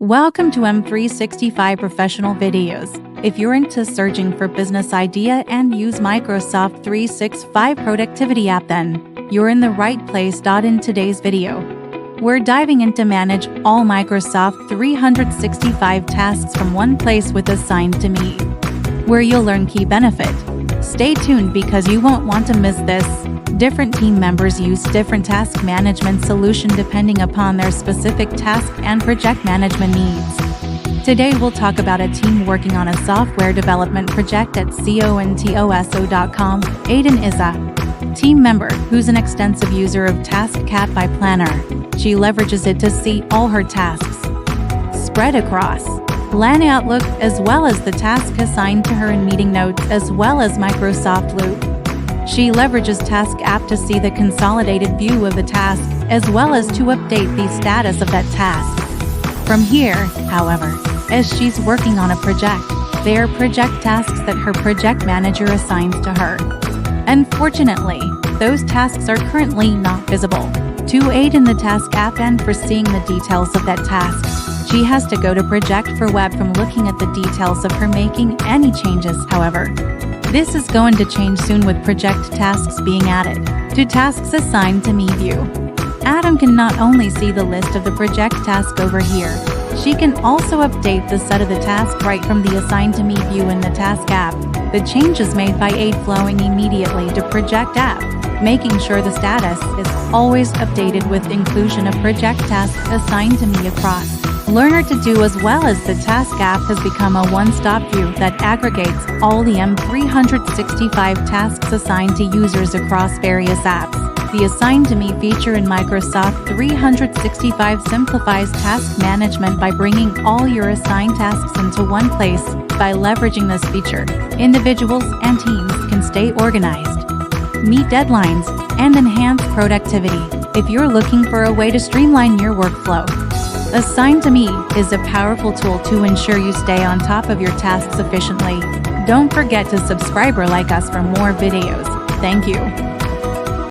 Welcome to M365 Professional Videos. If you're into searching for business idea and use Microsoft 365 productivity app, then you're in the right place. In today's video, we're diving into manage all Microsoft 365 tasks from one place with Assigned to Me, where you'll learn key benefit. Stay tuned because you won't want to miss this. Different team members use different task management solution depending upon their specific task and project management needs. Today we'll talk about a team working on a software development project at aka.ms.com. Aiden is a team member who's an extensive user of TaskCat by Planner. She leverages it to see all her tasks spread across LAN Outlook, as well as the task assigned to her in Meeting Notes, as well as Microsoft Loop. She leverages Task app to see the consolidated view of the task, as well as to update the status of that task. From here, however, as she's working on a project, they are project tasks that her project manager assigns to her. Unfortunately, those tasks are currently not visible to aid in the Task app and for seeing the details of that task. She has to go to Project for Web from looking at the details of her making any changes. However, this is going to change soon with project tasks being added to Tasks Assigned to Me view. Adam can not only see the list of the project task over here, she can also update the set of the task right from the Assigned to Me view in the Task app. The changes made by Aid flowing immediately to Project app, making sure the status is always updated with inclusion of project tasks assigned to me across Learner to do, as well as the Task app has become a one-stop view that aggregates all the M365 tasks assigned to users across various apps. The Assigned to Me feature in Microsoft 365 simplifies task management by bringing all your assigned tasks into one place. By leveraging this feature, individuals and teams can stay organized, meet deadlines, and enhance productivity. If you're looking for a way to streamline your workflow, Assigned to Me is a powerful tool to ensure you stay on top of your tasks efficiently. Don't forget to subscribe or like us for more videos. Thank you.